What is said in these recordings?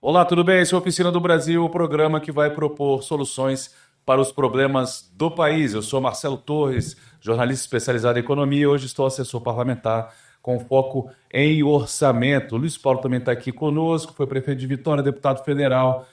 Olá, tudo bem? Esse é a Oficina do Brasil, o programa que vai propor soluções para os problemas do país. Eu sou Marcelo Torres, jornalista especializado em economia e hoje estou assessor parlamentar com foco em orçamento. O Luiz Paulo também está aqui conosco, foi prefeito de Vitória, deputado federal,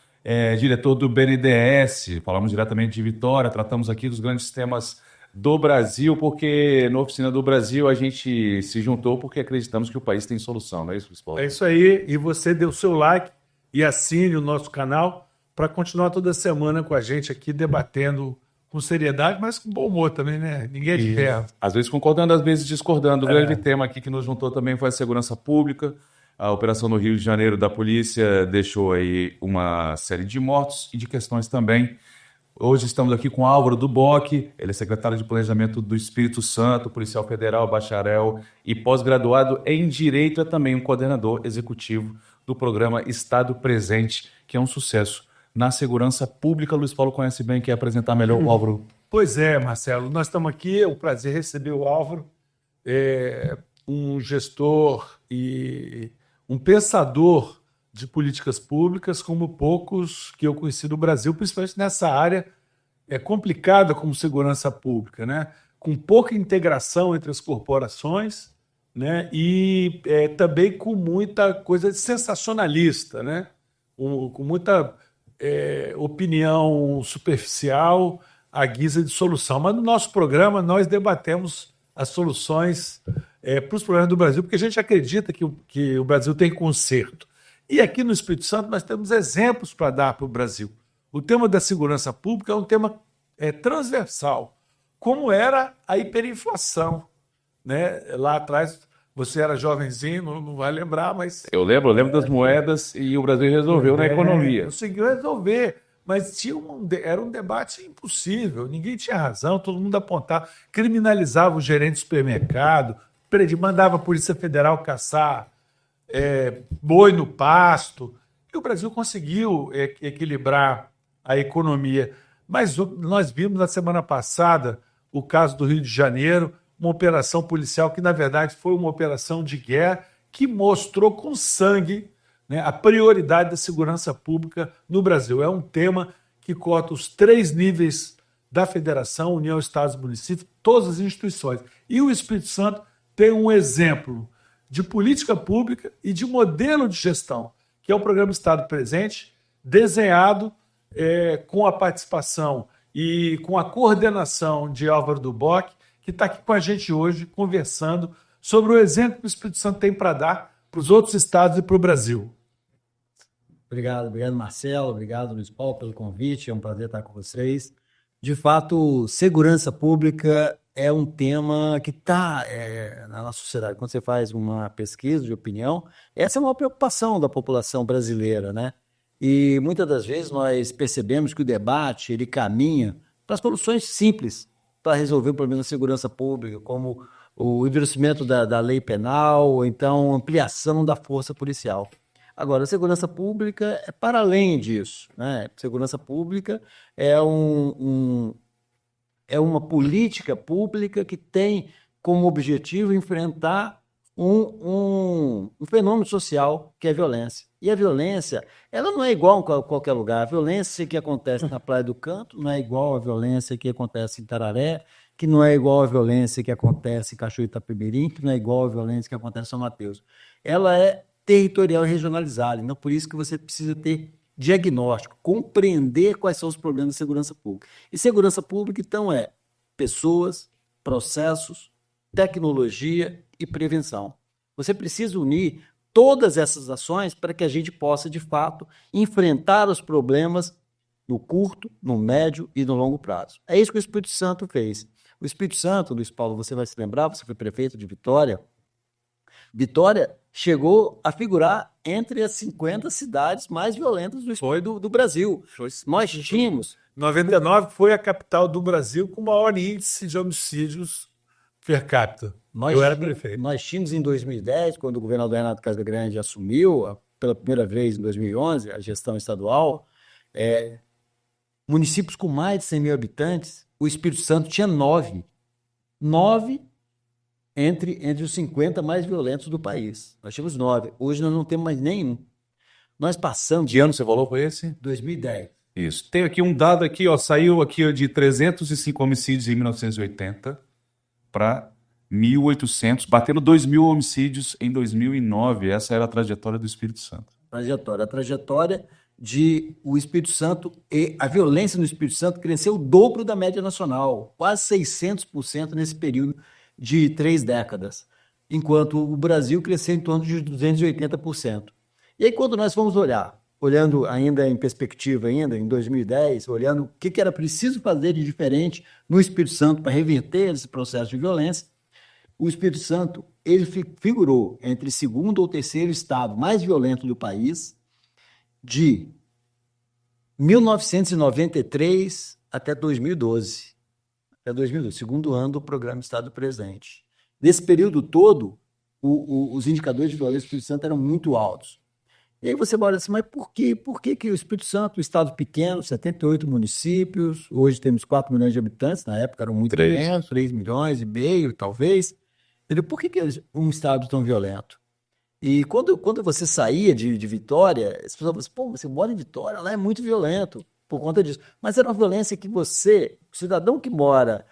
diretor do BNDES. Falamos diretamente de Vitória, tratamos aqui dos grandes temas do Brasil, porque na Oficina do Brasil a gente se juntou porque acreditamos que o país tem solução, não é isso, Luiz Paulo? É isso aí, e você deu seu like e assine o nosso canal para continuar toda semana com a gente aqui debatendo com seriedade, mas com bom humor também, né? Ninguém é de ferro. Às vezes concordando, às vezes discordando. O grande tema aqui que nos juntou também foi a segurança pública. A operação no Rio de Janeiro da polícia deixou aí uma série de mortos e de questões também. Hoje estamos aqui com Álvaro Duboc, ele é secretário de Planejamento do Espírito Santo, policial federal, bacharel e pós-graduado em Direito, é também um coordenador executivo do programa Estado Presente, que é um sucesso na segurança pública. Luiz Paulo conhece bem, quer apresentar melhor o Álvaro. Pois é, Marcelo, nós estamos aqui, é um prazer receber o Álvaro, um gestor e um pensador de políticas públicas como poucos que eu conheci no Brasil, principalmente nessa área complicada como segurança pública, né? Com pouca integração entre as corporações, né? E também com muita coisa sensacionalista, né? Com muita opinião superficial à guisa de solução. Mas no nosso programa nós debatemos as soluções para os problemas do Brasil, porque a gente acredita que o Brasil tem conserto. E aqui no Espírito Santo nós temos exemplos para dar para o Brasil. O tema da segurança pública é um tema transversal, como era a hiperinflação, né? Lá atrás, você era jovenzinho, não vai lembrar, mas... Eu lembro das moedas e o Brasil resolveu na economia. Conseguiu resolver, mas era um debate impossível, ninguém tinha razão, todo mundo apontava, criminalizava o gerente de supermercado, mandava a Polícia Federal caçar boi no pasto, e o Brasil conseguiu equilibrar a economia. Mas nós vimos na semana passada o caso do Rio de Janeiro, uma operação policial que, na verdade, foi uma operação de guerra que mostrou com sangue, né, a prioridade da segurança pública no Brasil. É um tema que cota os 3 níveis da Federação, União, Estados e Municípios, todas as instituições. E o Espírito Santo tem um exemplo de política pública e de modelo de gestão, que é o Programa Estado Presente, desenhado com a participação e com a coordenação de Álvaro Duboc, que está aqui com a gente hoje, conversando sobre o exemplo que o Espírito Santo tem para dar para os outros estados e para o Brasil. Obrigado, Marcelo, obrigado, Luiz Paulo, pelo convite, é um prazer estar com vocês. De fato, segurança pública é um tema que está na nossa sociedade. Quando você faz uma pesquisa de opinião, essa é uma preocupação da população brasileira, né? E muitas das vezes nós percebemos que o debate ele caminha para soluções simples para resolver o problema da segurança pública, como o endurecimento da lei penal, ou então ampliação da força policial. Agora, a segurança pública é para além disso, né? Segurança pública é uma política pública que tem como objetivo enfrentar um fenômeno social que é a violência. E a violência, ela não é igual em qualquer lugar. A violência que acontece na Praia do Canto não é igual à violência que acontece em Tararé, que não é igual à violência que acontece em Cachoeira de Itapemirim, que não é igual à violência que acontece em São Mateus. Ela é territorial e regionalizada. Então, por isso que você precisa ter diagnóstico, compreender quais são os problemas de segurança pública. E segurança pública, então, é pessoas, processos, tecnologia e prevenção. Você precisa unir todas essas ações para que a gente possa, de fato, enfrentar os problemas no curto, no médio e no longo prazo. É isso que o Espírito Santo fez. O Espírito Santo, Luiz Paulo, você vai se lembrar, você foi prefeito de Vitória. Vitória chegou a figurar entre as 50 cidades mais violentas do Brasil. Nós tínhamos... 99 foi a capital do Brasil com o maior índice de homicídios per capita. Eu era prefeito. Nós tínhamos em 2010, quando o governador Renato Casagrande assumiu, pela primeira vez em 2011, a gestão estadual, municípios com mais de 100 mil habitantes, o Espírito Santo tinha 9. 9 entre os 50 mais violentos do país. Nós tínhamos 9. Hoje nós não temos mais nenhum. Nós passamos... Que ano você falou foi esse? 2010. Isso. Tem aqui um dado aqui, ó, saiu aqui de 305 homicídios em 1980 para 1.800, batendo 2.000 homicídios em 2009. Essa era a trajetória do Espírito Santo. A trajetória de o Espírito Santo e a violência no Espírito Santo cresceu o dobro da média nacional, quase 600% nesse período de 3 décadas, enquanto o Brasil cresceu em torno de 280%. E aí quando nós vamos olhando ainda em perspectiva, ainda em 2010, olhando o que era preciso fazer de diferente no Espírito Santo para reverter esse processo de violência, o Espírito Santo ele figurou entre segundo ou terceiro estado mais violento do país, de 1993 até 2012. Até 2012, segundo ano do programa Estado Presente. Nesse período todo, os indicadores de violência do Espírito Santo eram muito altos. E aí você olha assim, mas por quê? Por que o Espírito Santo, um estado pequeno, 78 municípios, hoje temos 4 milhões de habitantes, na época eram muito pequenos, 3 milhões e meio, talvez. Entendeu? Por que é um estado tão violento? E quando você saía de Vitória, as pessoas falavam assim, pô, você mora em Vitória, lá é muito violento por conta disso. Mas era uma violência que você, o cidadão que mora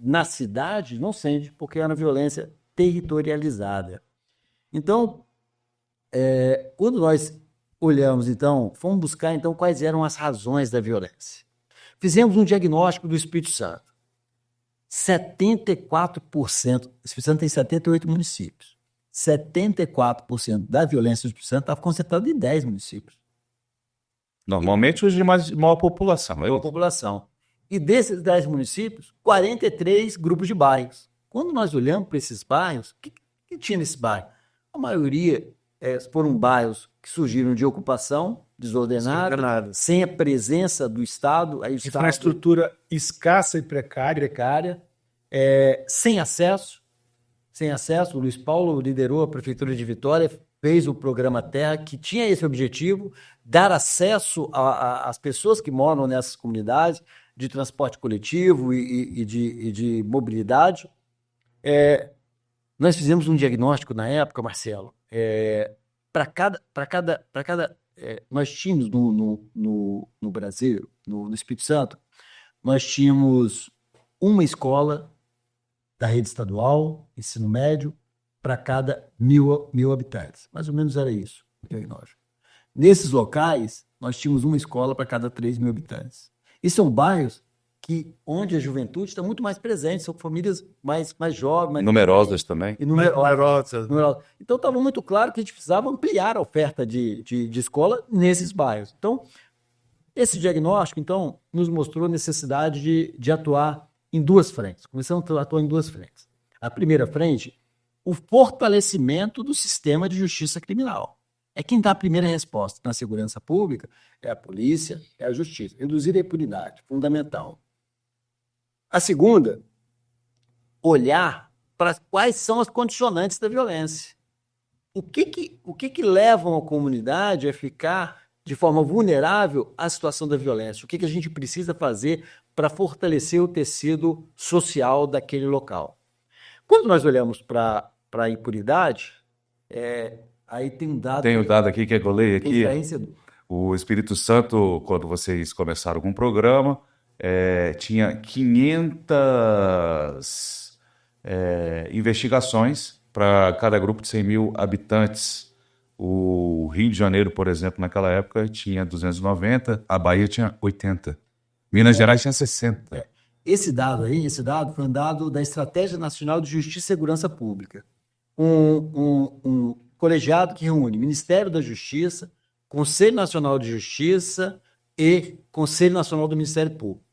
na cidade, não sente, porque era uma violência territorializada. Então, quando nós olhamos, então, fomos buscar então, quais eram as razões da violência. Fizemos um diagnóstico do Espírito Santo. 74%, o Espírito Santo tem 78 municípios. 74% da violência do Espírito Santo estava concentrada em 10 municípios. Normalmente os de maior população. População. E desses 10 municípios, 43 grupos de bairros. Quando nós olhamos para esses bairros, o que tinha nesse bairro? A maioria foram bairros que surgiram de ocupação desordenada, sem a presença do Estado. Aí o infraestrutura escassa e precária. Sem acesso. O Luiz Paulo liderou a Prefeitura de Vitória, fez o programa Terra, que tinha esse objetivo, dar acesso às pessoas que moram nessas comunidades, de transporte coletivo e de mobilidade. Nós fizemos um diagnóstico na época, Marcelo, nós tínhamos no Brasil, no Espírito Santo, nós tínhamos uma escola da rede estadual, ensino médio, para cada 1.000 habitantes. Mais ou menos era isso o diagnóstico. Nesses locais, nós tínhamos uma escola para cada 3.000 habitantes. E são bairros onde a juventude está muito mais presente, são famílias mais jovens. Mais numerosas também. E numerosas. Então, estava muito claro que a gente precisava ampliar a oferta de escola nesses bairros. Então, esse diagnóstico, então, nos mostrou a necessidade de atuar em 2 frentes. Começamos a atuar em 2 frentes. A primeira frente, o fortalecimento do sistema de justiça criminal. É quem dá a primeira resposta na segurança pública, é a polícia, é a justiça. Reduzir a impunidade, fundamental. A segunda, olhar para quais são as condicionantes da violência. O que levam a comunidade a ficar de forma vulnerável à situação da violência? O que a gente precisa fazer para fortalecer o tecido social daquele local? Quando nós olhamos para a impunidade, aí tem um dado... Tem um dado aqui que eu colei aqui. Vencedor. O Espírito Santo, quando vocês começaram com o programa, tinha 500 investigações para cada grupo de 100 mil habitantes. O Rio de Janeiro, por exemplo, naquela época tinha 290, a Bahia tinha 80. Minas Gerais tinha 60. Esse dado foi um dado da Estratégia Nacional de Justiça e Segurança Pública. Um colegiado que reúne Ministério da Justiça, Conselho Nacional de Justiça e Conselho Nacional do Ministério Público.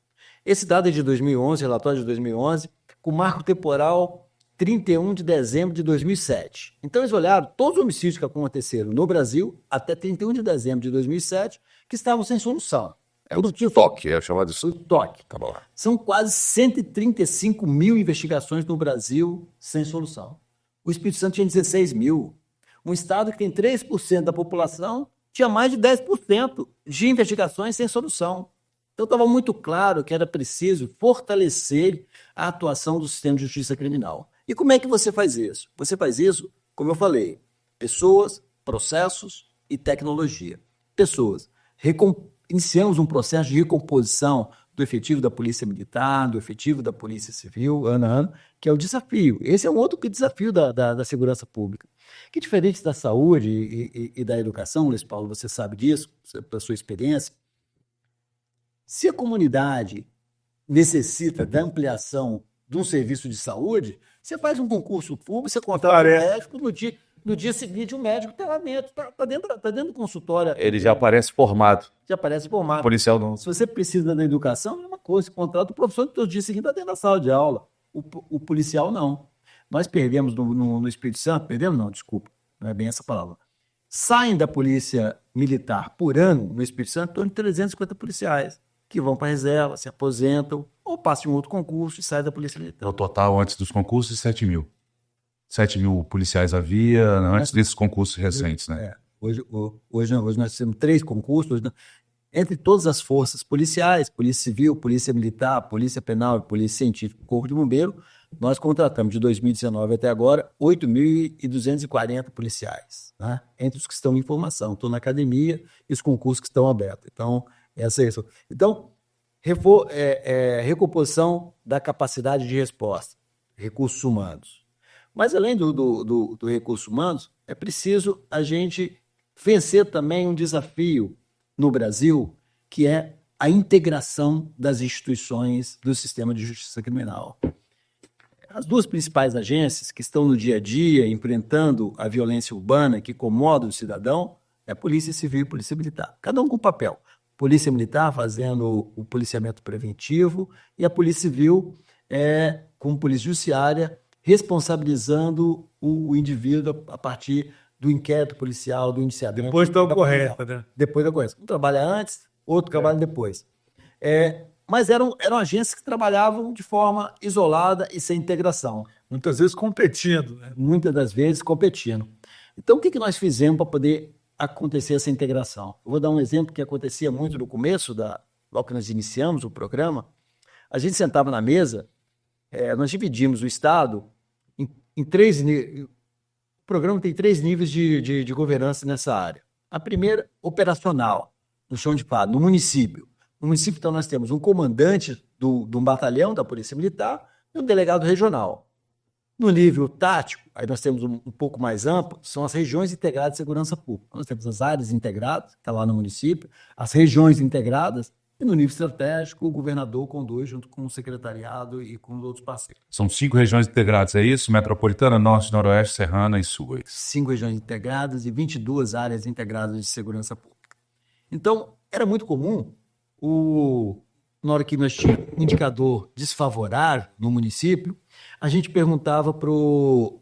Esse dado é de 2011, relatório de 2011, com marco temporal 31 de dezembro de 2007. Então, eles olharam todos os homicídios que aconteceram no Brasil até 31 de dezembro de 2007, que estavam sem solução. O TOC, é chamado isso? TOC. Tá bom. São quase 135 mil investigações no Brasil sem solução. O Espírito Santo tinha 16 mil. Um estado que tem 3% da população tinha mais de 10% de investigações sem solução. Então estava muito claro que era preciso fortalecer a atuação do sistema de justiça criminal. E como é que você faz isso? Você faz isso, como eu falei, pessoas, processos e tecnologia. Pessoas. Iniciamos um processo de recomposição do efetivo da Polícia Militar, do efetivo da Polícia Civil, ano a ano, que é o desafio. Esse é um outro desafio da segurança pública. Que diferente da saúde e da educação, Luiz Paulo, você sabe disso, pela sua experiência, se a comunidade necessita da ampliação de um serviço de saúde, você faz um concurso público, você contrata um médico, no dia seguinte o médico está lá dentro, está dentro do consultório. Ele já aparece formado. Já aparece formado. Policial não. Se você precisa da educação, é uma coisa, você contrata o professor, no dia seguinte está dentro da sala de aula. O policial não. Nós perdemos no Espírito Santo, não é bem essa palavra. Saem da Polícia Militar por ano, no Espírito Santo, em torno de 350 policiais, que vão para a reserva, se aposentam, ou passam em outro concurso e saem da Polícia Militar. É o total antes dos concursos de 7 mil. 7 mil policiais havia antes desses concursos recentes, né? Hoje nós temos 3 concursos, entre todas as forças policiais, Polícia Civil, Polícia Militar, Polícia Penal e Polícia Científica, Corpo de Bombeiro, nós contratamos de 2019 até agora 8.240 policiais, né? Entre os que estão em formação, estão na academia e os concursos que estão abertos. Então, essa é isso. Então, recomposição da capacidade de resposta, recursos humanos. Mas, além do recurso humanos, é preciso a gente vencer também um desafio no Brasil, que é a integração das instituições do sistema de justiça criminal. As 2 principais agências que estão no dia a dia enfrentando a violência urbana que incomoda o cidadão é a Polícia Civil e a Polícia Militar. Cada um com papel. Polícia Militar fazendo o policiamento preventivo e a Polícia Civil como Polícia Judiciária responsabilizando o indivíduo a partir do inquérito policial, do indiciamento. Depois da ocorrência, né? Depois da ocorrência. Um trabalha antes, outro trabalha depois. Mas eram agências que trabalhavam de forma isolada e sem integração. Muitas vezes competindo, né? Muitas das vezes competindo. Então, o que nós fizemos para poder acontecer essa integração? Eu vou dar um exemplo que acontecia muito no começo, logo que nós iniciamos o programa. A gente sentava na mesa, nós dividimos o Estado em 3 níveis. O programa tem 3 níveis de governança nessa área. A primeira, operacional, no chão de fado, no município. No município, então, nós temos um comandante de um batalhão da Polícia Militar e um delegado regional. No nível tático, aí nós temos um pouco mais amplo, são as regiões integradas de segurança pública. Nós temos as áreas integradas, que está lá no município, as regiões integradas, e no nível estratégico, o governador conduz junto com o secretariado e com os outros parceiros. São 5 regiões integradas, é isso? Metropolitana, Norte, Noroeste, Serrana e Sul. 5 regiões integradas e 22 áreas integradas de segurança pública. Então, era muito comum, na hora que nós tínhamos um indicador desfavorável no município, a gente perguntava pro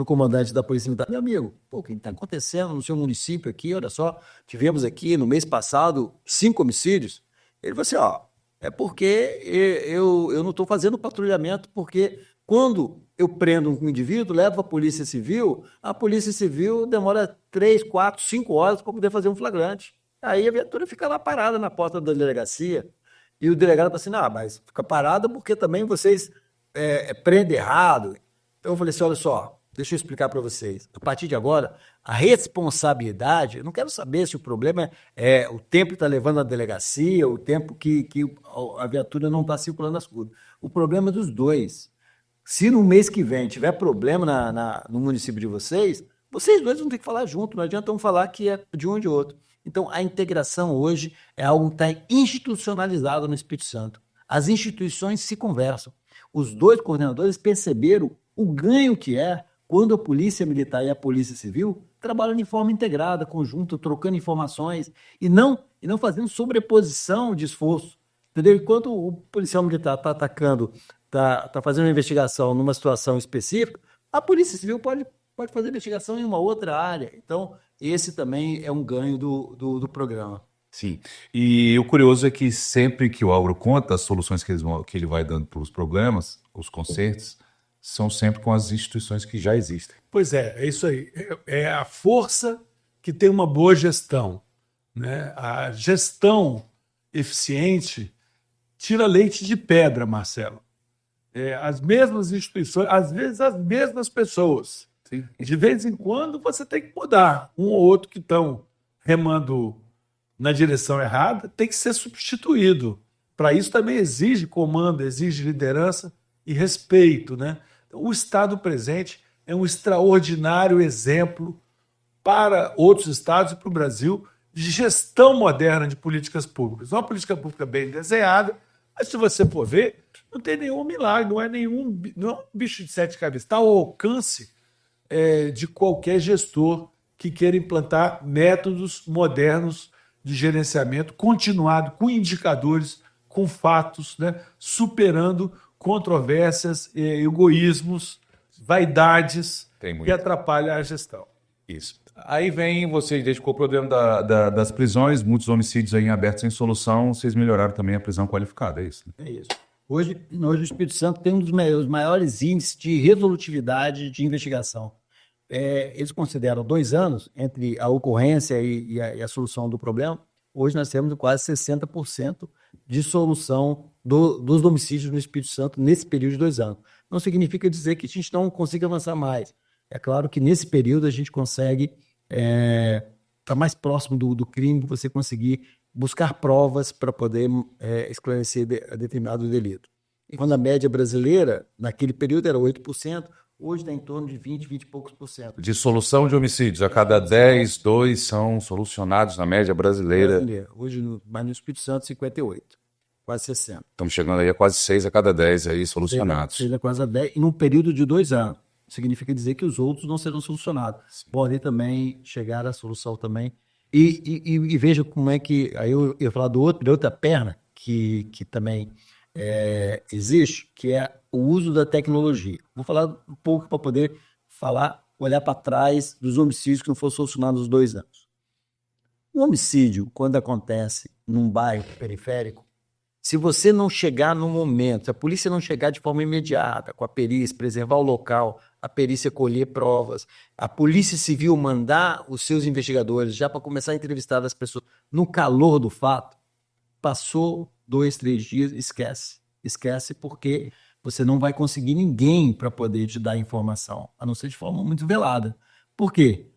comandante da Polícia Militar: meu amigo, o que está acontecendo no seu município aqui? Olha só, tivemos aqui no mês passado 5 homicídios. Ele falou assim: é porque eu não estou fazendo patrulhamento, porque quando eu prendo um indivíduo, levo a Polícia Civil demora 3, 4, 5 horas para poder fazer um flagrante. Aí a viatura fica lá parada na porta da delegacia. E o delegado fala assim: mas fica parada porque também vocês prendem errado. Então eu falei assim: olha só, deixa eu explicar para vocês. A partir de agora, a responsabilidade, eu não quero saber se o problema é o tempo que está levando a delegacia, o tempo que a viatura não está circulando nas ruas. O problema é dos dois. Se no mês que vem tiver problema no município de vocês dois vão ter que falar junto, não adianta um falar que é de um ou de outro. Então, a integração hoje é algo que está institucionalizado no Espírito Santo. As instituições se conversam. Os 2 coordenadores perceberam o ganho que é quando a Polícia Militar e a Polícia Civil trabalham de forma integrada, conjunta, trocando informações e não fazendo sobreposição de esforço. Entendeu? Enquanto o policial militar está atacando, está fazendo uma investigação numa situação específica, a Polícia Civil pode fazer investigação em uma outra área. Então, esse também é um ganho do programa. Sim. E o curioso é que sempre que o Auro conta as soluções que ele vai dando para os problemas, os consertos, são sempre com as instituições que já existem. Pois é isso aí. É a força que tem uma boa gestão, né? A gestão eficiente, tira leite de pedra, Marcelo. As mesmas instituições, às vezes as mesmas pessoas. Sim. De vez em quando você tem que mudar. Um ou outro que estão remando na direção errada tem que ser substituído. Para isso também exige comando, exige liderança e respeito, né? Então, o Estado presente é um extraordinário exemplo para outros estados e para o Brasil de gestão moderna de políticas públicas. Uma política pública bem desenhada, mas se você for ver, não tem nenhum milagre, não é um bicho de sete cabeças. Está ao alcance de qualquer gestor que queira implantar métodos modernos de gerenciamento continuado, com indicadores, com fatos, né, superando controvérsias, egoísmos, vaidades que atrapalham a gestão. Isso. Aí vem, você identificou o problema das prisões, muitos homicídios aí em aberto sem solução, vocês melhoraram também a prisão qualificada, é isso? Né? É isso. Hoje o Espírito Santo tem um dos maiores índices de resolutividade de investigação. Eles consideram 2 anos entre a ocorrência e a solução do problema. Hoje nós temos quase 60% de solução dos homicídios no Espírito Santo nesse período de 2 anos. Não significa dizer que a gente não consiga avançar mais. É claro que nesse período a gente consegue estar mais próximo do crime, você conseguir buscar provas para poder esclarecer determinado delito. Quando a média brasileira, naquele período, era 8%, hoje está em torno de 20 e poucos por cento. De solução de homicídios, a cada 10, 2 são solucionados na média brasileira. Hoje, mas no Espírito Santo, 58, quase 60. Estamos chegando aí a quase 6 a cada 10 aí solucionados. 6 a quase 10, e num período de 2 anos. Significa dizer que os outros não serão solucionados. Podem também chegar à solução também. E veja como é que... Aí eu ia falar de outra perna que também existe, que é o uso da tecnologia. Vou falar um pouco para poder olhar para trás dos homicídios que não foram solucionados nos 2 anos. Um homicídio, quando acontece num bairro periférico, se você não chegar no momento, se a polícia não chegar de forma imediata, com a perícia, preservar o local, a perícia colher provas, a Polícia Civil mandar os seus investigadores já para começar a entrevistar as pessoas no calor do fato, passou 2, 3 dias, esquece. Esquece porque você não vai conseguir ninguém para poder te dar informação, a não ser de forma muito velada. Por quê?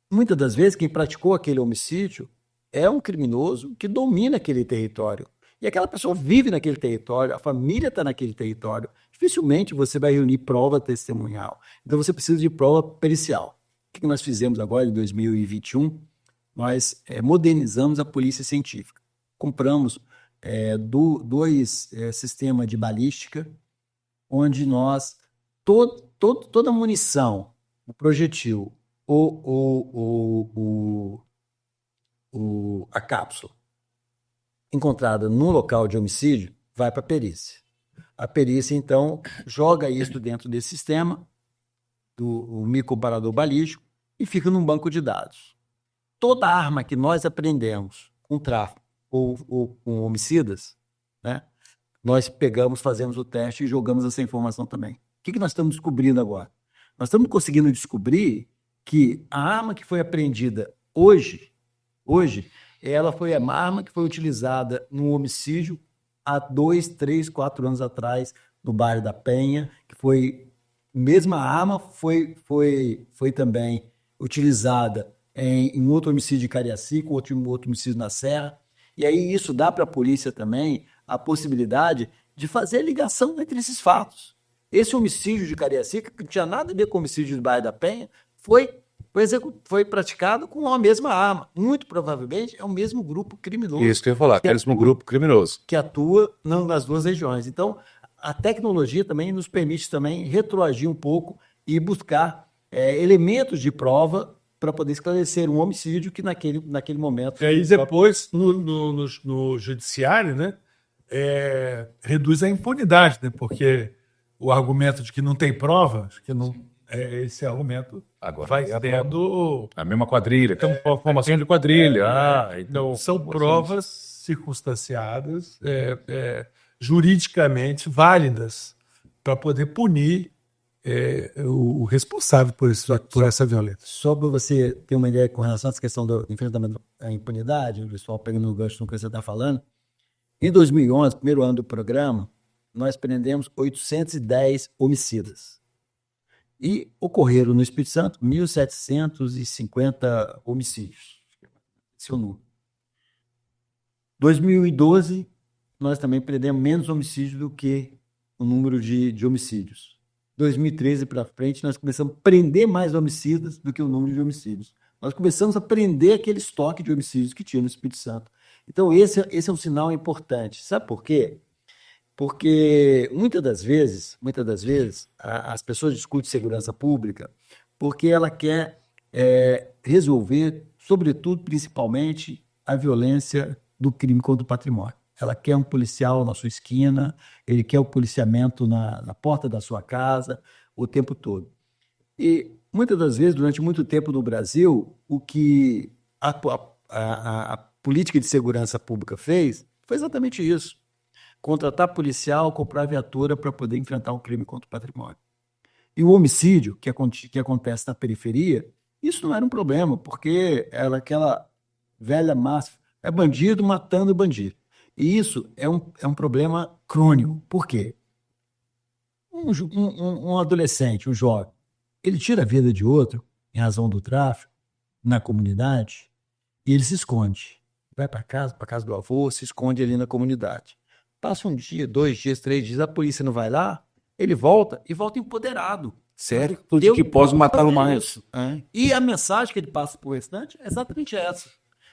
Muitas das vezes quem praticou aquele homicídio é um criminoso que domina aquele território. E aquela pessoa vive naquele território, a família está naquele território. Dificilmente você vai reunir prova testemunhal. Então você precisa de prova pericial. O que nós fizemos agora em 2021? Nós modernizamos a polícia científica. Compramos 2 sistemas de balística, onde nós, toda a munição, o projetil, a cápsula, encontrada no local de homicídio, vai para a perícia. A perícia, então, joga isso dentro desse sistema, do microcomparador balístico, e fica num banco de dados. Toda arma que nós aprendemos com tráfico ou com homicidas, né, nós pegamos, fazemos o teste e jogamos essa informação também. O que nós estamos descobrindo agora? Nós estamos conseguindo descobrir que a arma que foi apreendida hoje, ela foi uma arma que foi utilizada no homicídio há 2, 3, 4 anos atrás, no bairro da Penha, que foi mesma arma, foi também utilizada em outro homicídio em Cariacica, outro homicídio na Serra. E aí isso dá para a polícia também a possibilidade de fazer ligação entre esses fatos. Esse homicídio de Cariacica, que não tinha nada a ver com o homicídio do bairro da Penha, foi praticado com a mesma arma. Muito provavelmente é o mesmo grupo criminoso. Isso que eu ia falar, é o mesmo grupo criminoso. Que atua nas 2 regiões. Então, a tecnologia também nos permite também retroagir um pouco e buscar elementos de prova para poder esclarecer um homicídio que naquele momento... E aí depois, no judiciário, né, reduz a impunidade, né, porque o argumento de que não tem prova, que não... esse argumento agora vai tendo... A mesma quadrilha, tem uma formação de quadrilha. Então, são provas circunstanciadas, juridicamente válidas, para poder punir o responsável por essa violência. Só para você ter uma ideia com relação a essa questão do enfrentamento à impunidade, o pessoal pegando o gancho no que você está falando, Em 2011, primeiro ano do programa, nós prendemos 810 homicidas. E ocorreram no Espírito Santo 1.750 homicídios. Esse é o número. 2012, nós também prendemos menos homicídios do que o número de homicídios. 2013 para frente, nós começamos a prender mais homicidas do que o número de homicídios. Nós começamos a prender aquele estoque de homicídios que tinha no Espírito Santo. Então, esse é um sinal importante. Sabe por quê? Porque muitas das vezes, as pessoas discutem segurança pública porque ela quer resolver, sobretudo, principalmente, a violência do crime contra o patrimônio. Ela quer um policial na sua esquina, ele quer o policiamento na porta da sua casa o tempo todo. E muitas das vezes, durante muito tempo no Brasil, o que a política de segurança pública fez foi exatamente isso. Contratar policial, comprar viatura para poder enfrentar um crime contra o patrimônio. E o homicídio, que acontece na periferia, isso não era um problema, porque era aquela velha máxima, é bandido matando bandido. E isso é um problema crônico. Por quê? Um adolescente, um jovem, ele tira a vida de outro em razão do tráfico, na comunidade, e ele se esconde. Vai para casa do avô, se esconde ali na comunidade. Passa um dia, 2 dias, 3 dias, a polícia não vai lá, ele volta e volta empoderado. Sério? Tudo que posso matar mais. E a mensagem que ele passa para o restante é exatamente essa.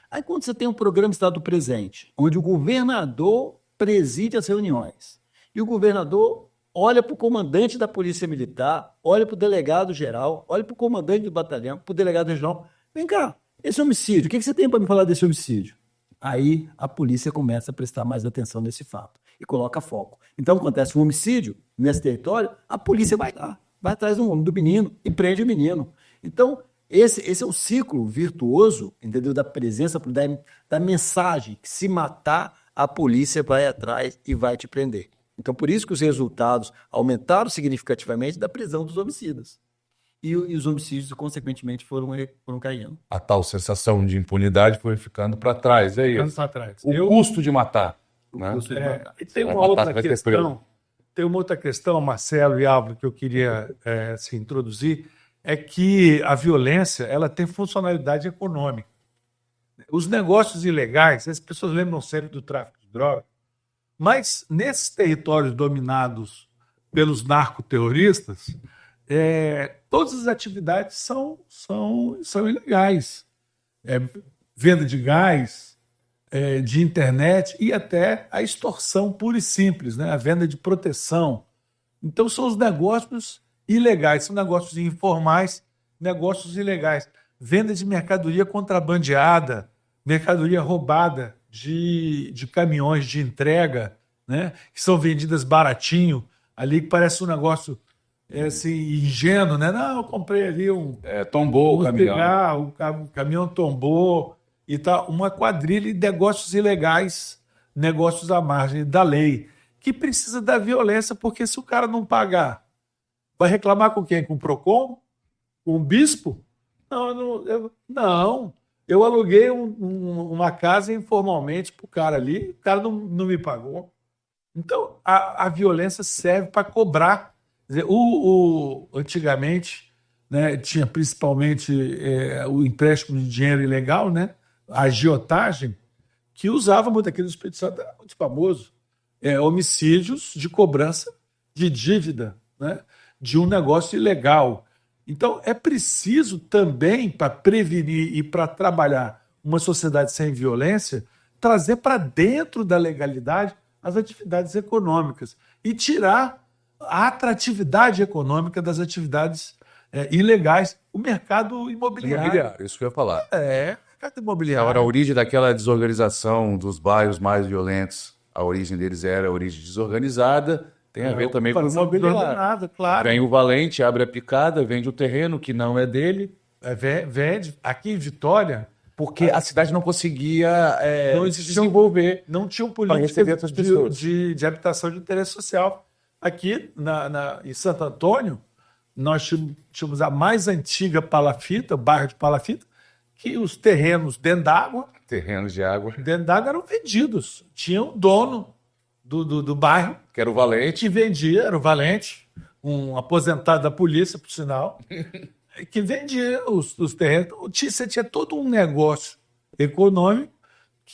Aí quando você tem um programa Estado Presente, onde o governador preside as reuniões, e o governador olha para o comandante da Polícia Militar, olha para o delegado geral, olha para o comandante do batalhão, para o delegado regional, vem cá, esse homicídio, o que você tem para me falar desse homicídio? Aí a polícia começa a prestar mais atenção nesse fato e coloca foco. Então, acontece um homicídio nesse território, a polícia vai lá, vai atrás do menino e prende o menino. Então, esse é um ciclo virtuoso, entendeu? Da presença, da mensagem que se matar, a polícia vai atrás e vai te prender. Então, por isso que os resultados aumentaram significativamente da prisão dos homicidas. E os homicídios, consequentemente, foram caindo. A tal sensação de impunidade foi ficando para trás, é isso. O custo de matar. Né? E tem uma outra questão, Marcelo e Álvaro, que eu queria introduzir, é que a violência ela tem funcionalidade econômica. Os negócios ilegais, as pessoas lembram sempre do tráfico de drogas, mas nesses territórios dominados pelos narcoterroristas, todas as atividades são ilegais. Venda de gás, de internet e até a extorsão pura e simples, né? A venda de proteção. Então são os negócios ilegais, são negócios informais, negócios ilegais. Venda de mercadoria contrabandeada, mercadoria roubada de caminhões de entrega, né? Que são vendidas baratinho, ali que parece um negócio ingênuo, né? Não, eu comprei ali tombou o caminhão. O caminhão tombou e tá uma quadrilha de negócios ilegais, negócios à margem da lei, que precisa da violência, porque se o cara não pagar, vai reclamar com quem? Com o PROCON? Com o bispo? Não. Eu aluguei uma casa informalmente para o cara ali, o cara não me pagou. Então, a violência serve para cobrar. Quer dizer, antigamente, né, tinha principalmente o empréstimo de dinheiro ilegal, né, a agiotagem, que usava muito aqui no Espírito Santo, era muito famoso. Homicídios de cobrança de dívida, né, de um negócio ilegal. Então, é preciso também, para prevenir e para trabalhar uma sociedade sem violência, trazer para dentro da legalidade as atividades econômicas e tirar a atratividade econômica das atividades ilegais. O mercado imobiliário. Isso que eu ia falar. Mercado imobiliário. Agora, a origem daquela desorganização dos bairros mais violentos, a origem deles era a origem desorganizada, tem a ver também com o imobiliário. Claro. Vem o valente, abre a picada, vende o terreno que não é dele. Vende. Aqui em Vitória, porque a cidade não conseguia se desenvolver. Não tinha política de habitação de interesse social. Aqui em Santo Antônio, nós tínhamos a mais antiga palafita, o bairro de Palafita, que os terrenos dentro d'água, terrenos de água. Dentro d'água eram vendidos. Tinha um dono do bairro Que era o Valente. que vendia, era o Valente, um aposentado da polícia, por sinal, que vendia os terrenos. Você tinha todo um negócio econômico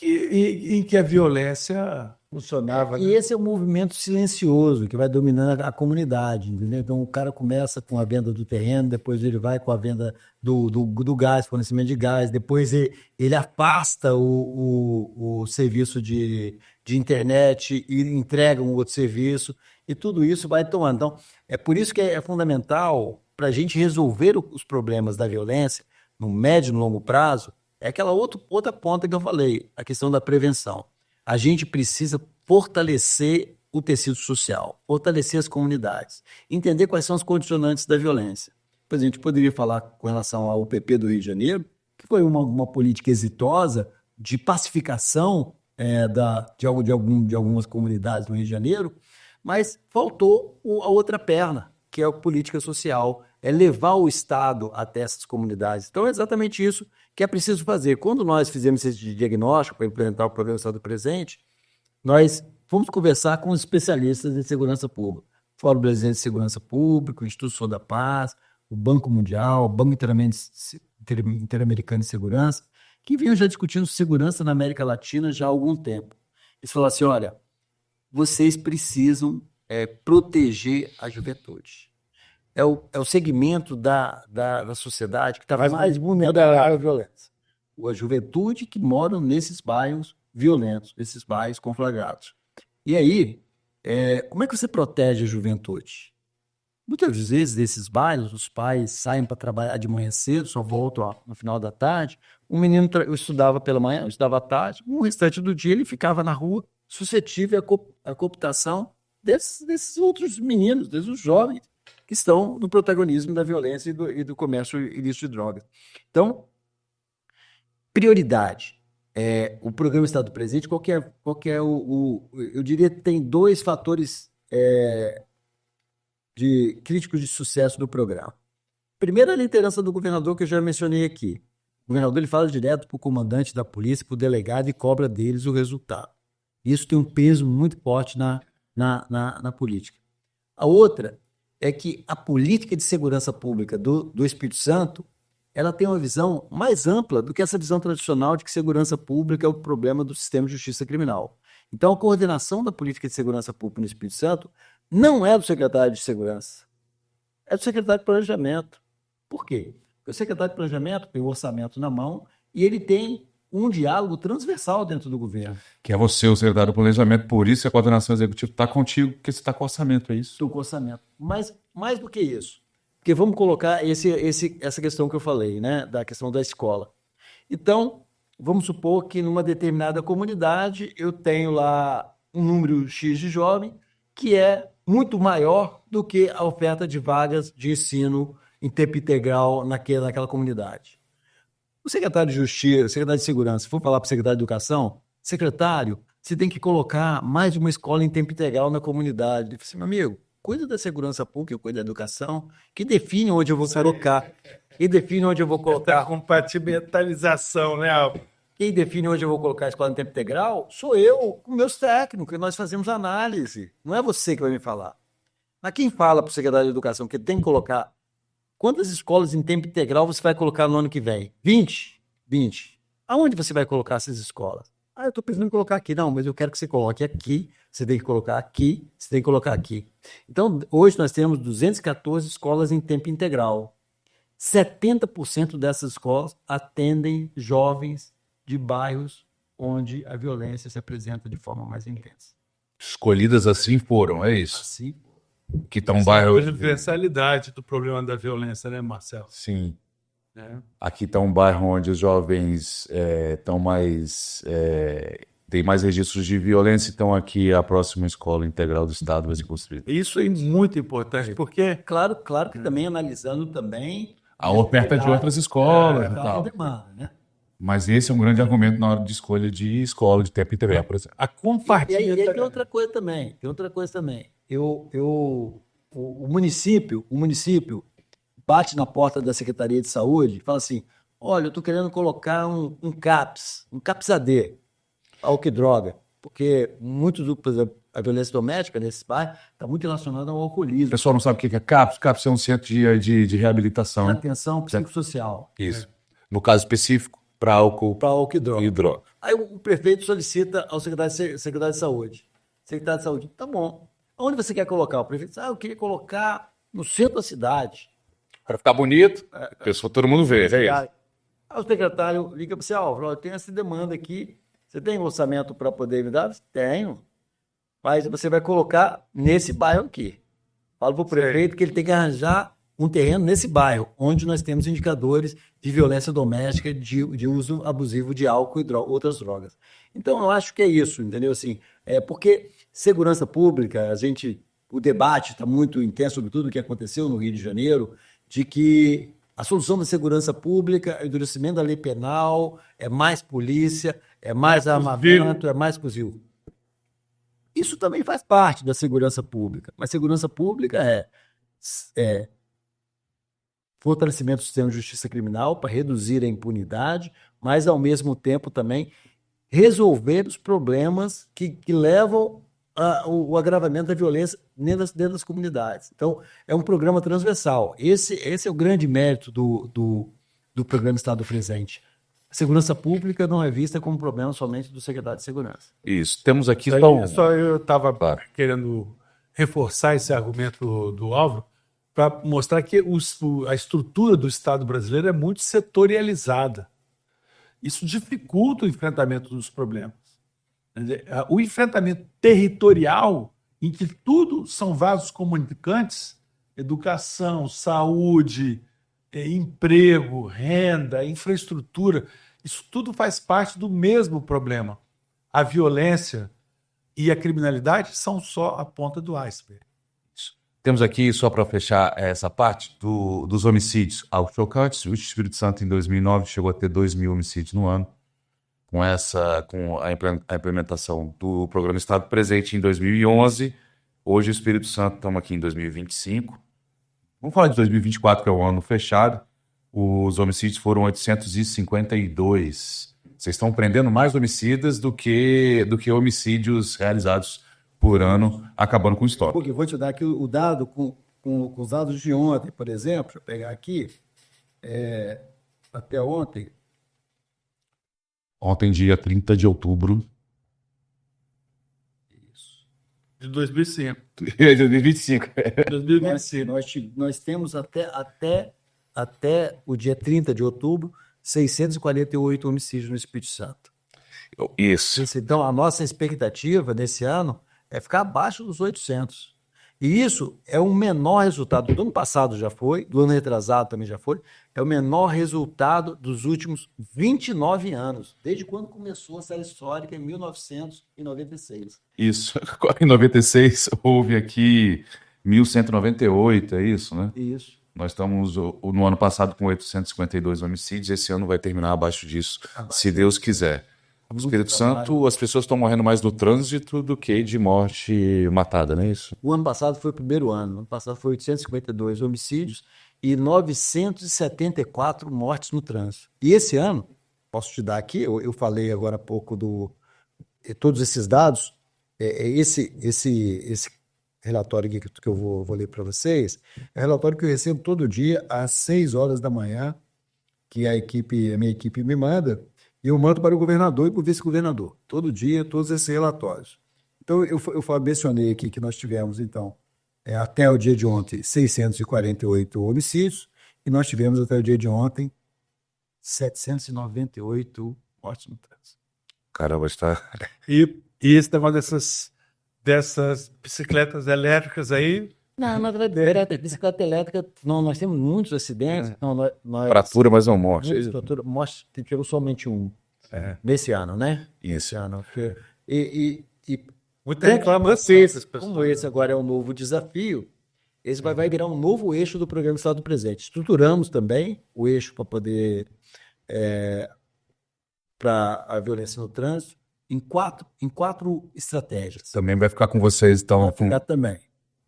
em que a violência funcionava. E Né? esse é um movimento silencioso que vai dominando a comunidade, entendeu? Então o cara começa com a venda do terreno, depois ele vai com a venda do gás, fornecimento de gás, depois ele afasta o serviço de internet e entrega um outro serviço, e tudo isso vai tomando. Então, é por isso que é fundamental para a gente resolver os problemas da violência no médio e no longo prazo, é aquela outra ponta que eu falei, a questão da prevenção. A gente precisa fortalecer o tecido social, fortalecer as comunidades, entender quais são os condicionantes da violência. Por exemplo, a gente poderia falar com relação ao UPP do Rio de Janeiro, que foi uma política exitosa de pacificação de algumas comunidades no Rio de Janeiro, mas faltou a outra perna, que é a política social, é levar o Estado até essas comunidades. Então é exatamente isso que é preciso fazer. Quando nós fizemos esse diagnóstico para implementar o Programa Estado Presente, nós fomos conversar com os especialistas em segurança pública. Fórum Brasileiro de Segurança Pública, o Instituto da Paz, o Banco Mundial, o Banco Interamericano de Segurança, que vinham já discutindo segurança na América Latina já há algum tempo. Eles falaram assim, olha, vocês precisam proteger a juventude. É o segmento da sociedade que está mais vulnerável à violência. A juventude que mora nesses bairros violentos, esses bairros conflagrados. E aí, como é que você protege a juventude? Muitas vezes, desses bairros, os pais saem para trabalhar de manhã cedo, só voltam no final da tarde. Um menino estudava pela manhã, estudava à tarde, o restante do dia ele ficava na rua, suscetível à cooptação desses outros meninos, desses jovens, que estão no protagonismo da violência e do comércio ilícito de drogas. Então, prioridade. O Programa Estado Presente, qual que é eu diria que tem dois fatores críticos de sucesso do programa. Primeiro, a liderança do governador, que eu já mencionei aqui. O governador ele fala direto para o comandante da polícia, para o delegado, e cobra deles o resultado. Isso tem um peso muito forte na política. A outra é que a política de segurança pública do Espírito Santo ela tem uma visão mais ampla do que essa visão tradicional de que segurança pública é o problema do sistema de justiça criminal. Então, a coordenação da política de segurança pública no Espírito Santo não é do secretário de Segurança, é do secretário de Planejamento. Por quê? Porque o secretário de Planejamento tem o orçamento na mão e ele tem um diálogo transversal dentro do governo. Que é você, o secretário do Planejamento, por isso a coordenação executiva está contigo, porque você está com orçamento, é isso? Estou com orçamento. Mas mais do que isso, porque vamos colocar essa questão que eu falei, né, da questão da escola. Então, vamos supor que numa determinada comunidade eu tenho lá um número X de jovens que é muito maior do que a oferta de vagas de ensino em tempo integral naquela comunidade. O secretário de Justiça, o secretário de Segurança, se for falar para o secretário de Educação, secretário, você tem que colocar mais uma escola em tempo integral na comunidade. Ele falou assim, meu amigo, cuida da segurança pública, cuida da educação, que define onde eu vou colocar. E define onde eu vou colocar. A compartimentalização, né, Alvo? Quem define onde eu vou colocar a escola em tempo integral sou eu, com meus técnicos, e nós fazemos análise. Não é você que vai me falar. Mas quem fala para o secretário de Educação que tem que colocar quantas escolas em tempo integral você vai colocar no ano que vem? 20? 20. Aonde você vai colocar essas escolas? Eu estou pensando em colocar aqui. Não, mas eu quero que você coloque aqui, você tem que colocar aqui, você tem que colocar aqui. Então, hoje nós temos 214 escolas em tempo integral. 70% dessas escolas atendem jovens de bairros onde a violência se apresenta de forma mais intensa. Escolhidas assim foram, é isso? Assim, Que estão bairros... A universalidade do problema da violência, né, Marcelo? Sim. Aqui está um bairro onde os jovens estão mais... tem mais registros de violência, então aqui a próxima escola integral do Estado vai ser construída. Isso é muito importante, porque... claro que também analisando também A oferta de outras escolas e a tal. demanda, né? Mas esse é um grande argumento na hora de escolha de escola de tempo integral, por exemplo. A E aí compartilha... tem outra coisa também. O município bate na porta da Secretaria de Saúde e fala assim, olha, eu estou querendo colocar um CAPS, um CAPS-AD, álcool e droga, porque por exemplo, a violência doméstica nesse bairro está muito relacionada ao O alcoolismo, pessoal não sabe o que é CAPS. CAPS é um centro de reabilitação. atenção psicossocial, Isso. No caso específico, para álcool para álcool e droga. e droga. Aí o prefeito solicita ao secretário de saúde. Secretário de saúde, tá bom. Onde você quer colocar? O prefeito diz, eu queria colocar no centro da cidade. Para ficar bonito, pessoa, todo mundo vê. É isso. Aí o secretário liga para você, Álvaro, eu tenho essa demanda aqui, você tem orçamento para poder me dar? Tenho. Mas você vai colocar nesse bairro aqui. Fala para o prefeito que ele tem que arranjar um terreno nesse bairro, onde nós temos indicadores de violência doméstica, de uso abusivo de álcool e outras drogas. Então, eu acho que é isso, entendeu? Assim, porque segurança pública, o debate está muito intenso sobre tudo o que aconteceu no Rio de Janeiro, de que a solução da segurança pública é o endurecimento da lei penal, é mais polícia, é mais armamento, é mais fuzil. Isso também faz parte da segurança pública, mas segurança pública é fortalecimento do sistema de justiça criminal para reduzir a impunidade, mas, ao mesmo tempo, também resolver os problemas que levam ao agravamento da violência dentro das comunidades. Então, é um programa transversal. Esse é o grande mérito do programa Estado Presente. A segurança pública não é vista como problema somente do secretário de Segurança. Isso. Temos aqui Só eu estava querendo reforçar esse argumento do Álvaro para mostrar que a estrutura do Estado brasileiro é muito setorializada. Isso dificulta o enfrentamento dos problemas. Quer dizer, o enfrentamento territorial, em que tudo são vasos comunicantes, educação, saúde, emprego, renda, infraestrutura, isso tudo faz parte do mesmo problema. A violência e a criminalidade são só a ponta do iceberg. Temos aqui, só para fechar essa parte, dos homicídios algo chocantes. O Espírito Santo, em 2009, chegou a ter 2.000 homicídios no ano. Com a implementação do Programa Estado Presente em 2011. Hoje, o Espírito Santo, estamos aqui em 2025. Vamos falar de 2024, que é o ano fechado. Os homicídios foram 852. Vocês estão prendendo mais homicidas do que homicídios realizados por ano, acabando com o estoque. Porque vou te dar aqui o dado com os dados de ontem, por exemplo. Deixa eu pegar aqui. Até ontem. Ontem, dia 30 de outubro. Isso. De 2005. 2025. 2025. Nós temos até o dia 30 de outubro 648 homicídios no Espírito Santo. Isso. Então, a nossa expectativa nesse ano é ficar abaixo dos 800. E isso é o menor resultado. Do ano passado já foi, do ano retrasado também já foi. É o menor resultado dos últimos 29 anos, desde quando começou a série histórica, em 1996. Isso. Em 96 houve aqui 1.198, é isso, né? Isso. Nós estamos no ano passado com 852 homicídios, esse ano vai terminar abaixo disso, se Deus quiser. No Espírito Santo, as pessoas estão morrendo mais no trânsito do que de morte matada, não é isso? O ano passado foi o primeiro ano. O ano passado foi 852 homicídios e 974 mortes no trânsito. E esse ano, posso te dar aqui, eu falei agora há pouco todos esses dados, esse relatório aqui que eu vou ler para vocês, é um relatório que eu recebo todo dia às 6 horas da manhã, que a minha equipe me manda, e eu mando para o governador e para o vice-governador. Todo dia, todos esses relatórios. Então, eu mencionei aqui que nós tivemos, então, até o dia de ontem, 648 homicídios, e nós tivemos até o dia de ontem 798 mortes no trânsito. Caramba, está... E esse negócio dessas bicicletas elétricas aí... Não, bicicleta elétrica, não, nós temos muitos acidentes. Fratura, mas não morte. Morte, tivemos somente um nesse ano, né? Isso. Esse ano. E muita reclamação. Como esse agora é um novo desafio, esse vai virar um novo eixo do Programa Estado Presente. Estruturamos também o eixo para poder para a violência no trânsito em quatro estratégias. Também vai ficar com vocês, então. Vai ficar também.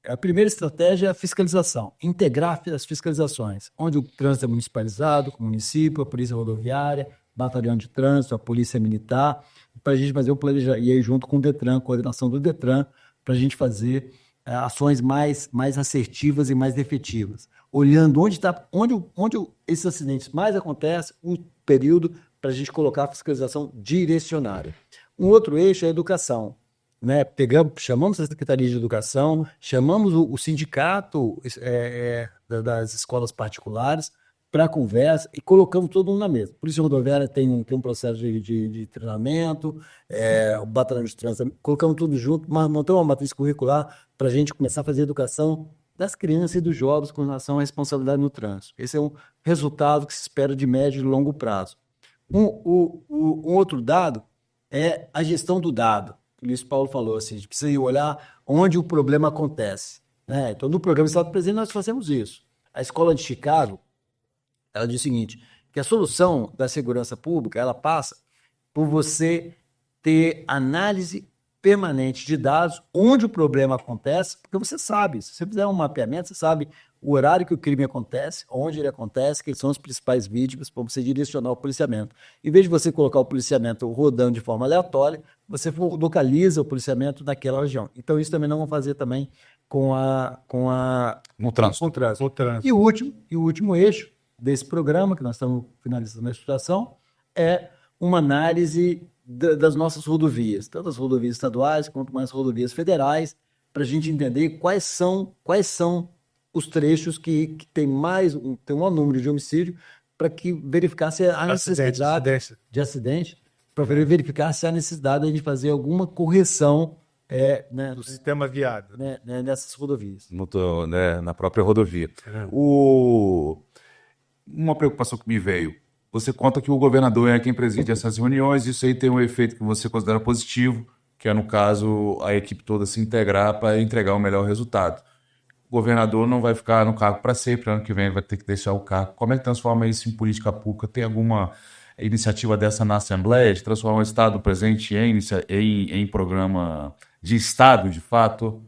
A primeira estratégia é a fiscalização, integrar as fiscalizações, onde o trânsito é municipalizado, com o município, a polícia rodoviária, batalhão de trânsito, a polícia militar, para a gente fazer o planejamento, e aí junto com o Detran, a coordenação do Detran, para a gente fazer ações mais assertivas e mais efetivas, olhando onde esses acidentes mais acontecem, o período, para a gente colocar a fiscalização direcionária. Um outro eixo é a educação. Né? Chamamos a Secretaria de Educação, chamamos o sindicato das escolas particulares para conversa e colocamos todo mundo na mesa. A Polícia Rodoviária tem um processo de treinamento, o Batalhão de Trânsito, colocamos tudo junto, montamos uma matriz curricular para a gente começar a fazer educação das crianças e dos jovens com relação à responsabilidade no trânsito. Esse é um resultado que se espera de médio e longo prazo. Um outro dado é a gestão do dado. O Luiz Paulo falou assim, a gente precisa olhar onde o problema acontece. Né? Então, no programa Estado Presente, nós fazemos isso. A Escola de Chicago, ela diz o seguinte, que a solução da segurança pública, ela passa por você ter análise permanente de dados, onde o problema acontece, porque você sabe, se você fizer um mapeamento, você sabe o horário que o crime acontece, onde ele acontece, quem são as principais vítimas, para você direcionar o policiamento. Em vez de você colocar o policiamento rodando de forma aleatória, você localiza o policiamento naquela região. Então, isso também não vamos fazer também no trânsito. E o último eixo desse programa, que nós estamos finalizando a estruturação, é uma análise das nossas rodovias, tanto as rodovias estaduais quanto as rodovias federais, para a gente entender quais são os trechos que tem tem um maior número de homicídio, para que verificar se há necessidade de acidente, para verificar se há necessidade de fazer alguma correção do sistema viário. Nessas rodovias. Na própria rodovia. Uma preocupação que me veio. Você conta que o governador é quem preside essas reuniões, isso aí tem um efeito que você considera positivo, que é, no caso, a equipe toda se integrar para entregar o melhor resultado. O governador não vai ficar no cargo para sempre, ano que vem ele vai ter que deixar o cargo. Como é que transforma isso em política pública? Tem alguma iniciativa dessa na Assembleia, de transformar o Estado presente em programa de Estado, de fato?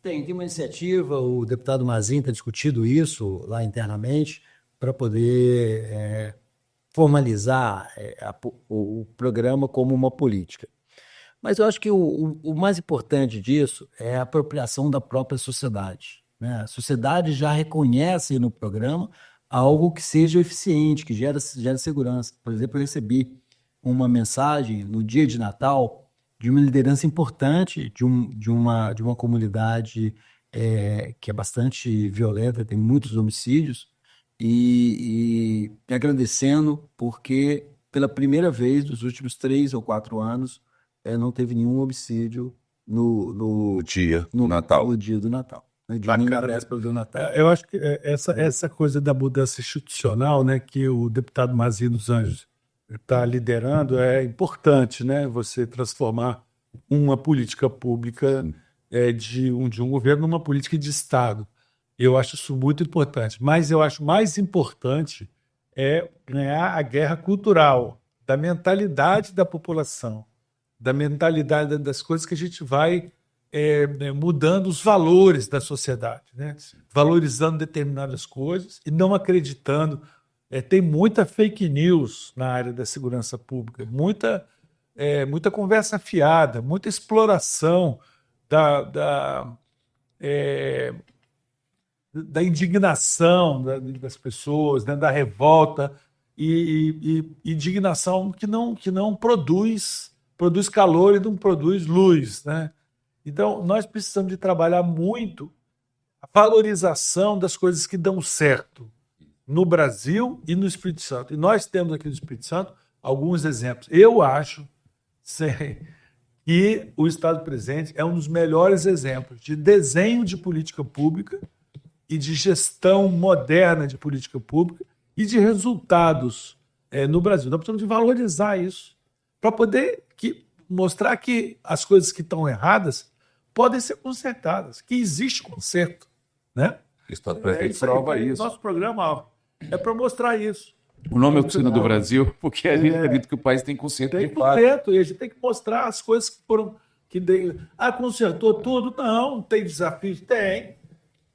Tem uma iniciativa, o deputado Mazin está discutindo isso lá internamente, para poder formalizar o programa como uma política. Mas eu acho que o mais importante disso é a apropriação da própria sociedade. Né? A sociedade já reconhece no programa algo que seja eficiente, que gera segurança. Por exemplo, eu recebi uma mensagem no dia de Natal de uma liderança importante de uma comunidade que é bastante violenta, tem muitos homicídios, e me agradecendo porque, pela primeira vez nos últimos 3 ou 4 anos, não teve nenhum homicídio no dia do Natal. No dia do Natal. Na véspera do Natal. Eu acho que essa coisa da mudança institucional, né, que o deputado Mazin dos Anjos está liderando, é importante, né? Você transformar uma política pública de um governo numa política de Estado. Eu acho isso muito importante. Mas eu acho mais importante ganhar a guerra cultural, da mentalidade da população, da mentalidade das coisas que a gente vai mudando os valores da sociedade, né? Valorizando determinadas coisas e não acreditando. Tem muita fake news na área da segurança pública, muita conversa fiada, muita exploração da indignação das pessoas, né, da revolta e indignação que não produz calor e não produz luz, né? Então, nós precisamos de trabalhar muito a valorização das coisas que dão certo no Brasil e no Espírito Santo. E nós temos aqui no Espírito Santo alguns exemplos. Eu acho que o Estado Presente é um dos melhores exemplos de desenho de política pública e de gestão moderna de política pública e de resultados no Brasil. Nós precisamos de valorizar isso para poder mostrar que as coisas que estão erradas podem ser consertadas, que existe conserto, né? O Estado Presente prova isso. Nosso programa é para mostrar isso. O nome é Oficina do Brasil, porque a gente acredita que o país tem conserto de fato. E a gente tem que mostrar as coisas Consertou tudo? Não, tem desafios? Tem.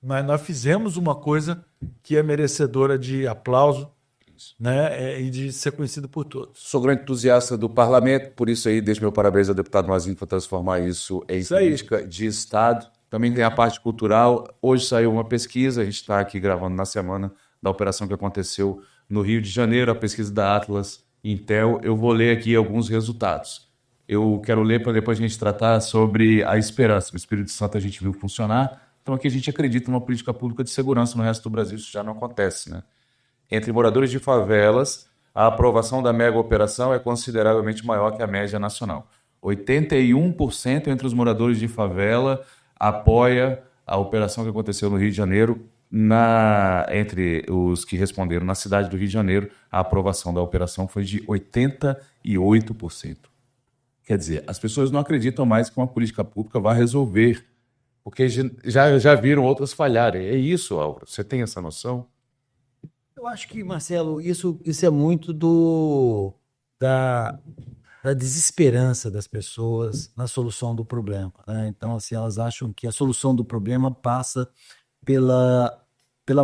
Mas nós fizemos uma coisa que é merecedora de aplauso, né, e de ser conhecido por todos. Sou grande entusiasta do parlamento, por isso aí deixo meu parabéns ao deputado Mazinho por transformar isso em política de Estado. Também tem a parte cultural. Hoje saiu uma pesquisa, a gente está aqui gravando na semana da operação que aconteceu no Rio de Janeiro, a pesquisa da Atlas Intel. Eu vou ler aqui alguns resultados. Eu quero ler para depois a gente tratar sobre a esperança. O Espírito Santo a gente viu funcionar, então aqui a gente acredita numa política pública de segurança. No resto do Brasil isso já não acontece, né? Entre moradores de favelas, a aprovação da mega operação é consideravelmente maior que a média nacional. 81% entre os moradores de favela apoia a operação que aconteceu no Rio de Janeiro. Entre os que responderam na cidade do Rio de Janeiro, a aprovação da operação foi de 88%. Quer dizer, as pessoas não acreditam mais que uma política pública vai resolver, porque já viram outras falharem. É isso, Álvaro? Você tem essa noção? Eu acho que, Marcelo, isso é muito da desesperança das pessoas na solução do problema, né? Então, assim, elas acham que a solução do problema passa pela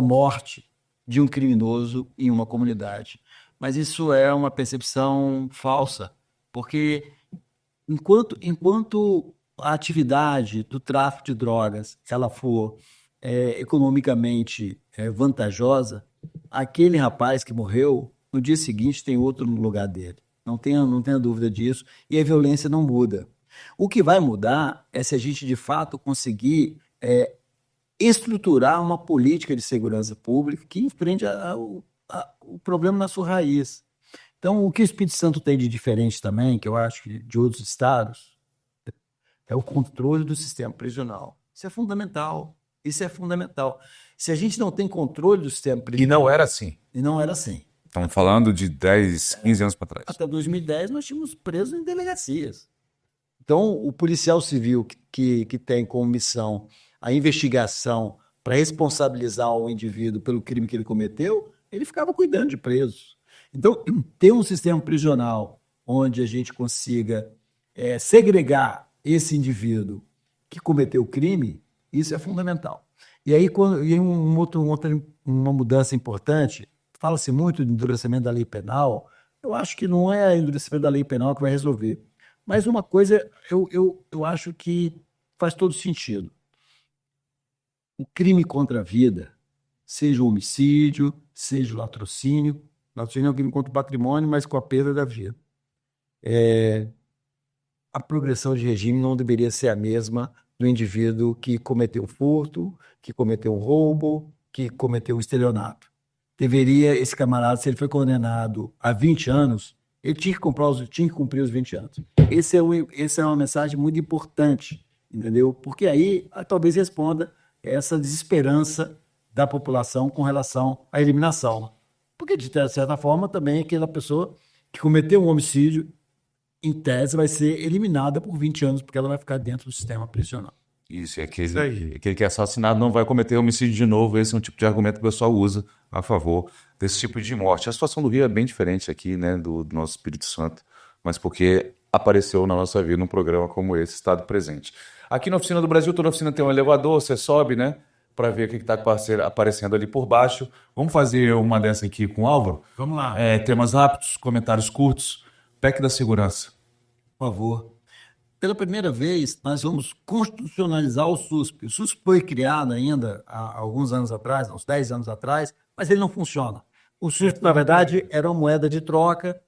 morte de um criminoso em uma comunidade. Mas isso é uma percepção falsa, porque enquanto a atividade do tráfico de drogas ela for economicamente vantajosa, aquele rapaz que morreu, no dia seguinte tem outro no lugar dele. Não tenha dúvida disso. E a violência não muda. O que vai mudar é se a gente, de fato, conseguir estruturar uma política de segurança pública que enfrente o problema na sua raiz. Então, o que o Espírito Santo tem de diferente também, que eu acho que de outros estados, é o controle do sistema prisional. Isso é fundamental. Se a gente não tem controle do sistema prisional... E não era assim. E não era assim. Estamos falando de 10, 15 anos para trás. Até 2010 nós tínhamos presos em delegacias. Então, o policial civil que tem como missão a investigação para responsabilizar o indivíduo pelo crime que ele cometeu, ele ficava cuidando de presos. Então, ter um sistema prisional onde a gente consiga segregar esse indivíduo que cometeu o crime, isso é fundamental. E aí, uma mudança importante, fala-se muito do endurecimento da lei penal. Eu acho que não é o endurecimento da lei penal que vai resolver. Mas uma coisa eu acho que faz todo sentido. O crime contra a vida, seja o homicídio, seja o latrocínio é um crime contra o patrimônio, mas com a perda da vida. A progressão de regime não deveria ser a mesma do indivíduo que cometeu um furto, que cometeu um roubo, que cometeu um estelionato. Esse camarada, se ele foi condenado a 20 anos, ele tinha que cumprir os 20 anos. Essa é uma mensagem muito importante, entendeu? Porque aí talvez responda essa desesperança da população com relação à eliminação. Porque, de certa forma, também aquela pessoa que cometeu um homicídio, em tese, vai ser eliminada por 20 anos, porque ela vai ficar dentro do sistema prisional. Isso, aquele que é assassinado não vai cometer homicídio de novo. Esse é um tipo de argumento que o pessoal usa a favor desse tipo de morte. A situação do Rio é bem diferente aqui, né, do nosso Espírito Santo, mas porque apareceu na nossa vida num programa como esse, Estado Presente. Aqui na Oficina do Brasil, toda oficina tem um elevador, você sobe, né, para ver o que está aparecendo ali por baixo. Vamos fazer uma dessa aqui com o Álvaro? Vamos lá. Temas rápidos, comentários curtos. PEC da segurança. Por favor. Pela primeira vez, nós vamos constitucionalizar o SUSP. O SUSP foi criado ainda há alguns anos atrás, uns 10 anos atrás, mas ele não funciona. O SUSP, na verdade, era uma moeda de troca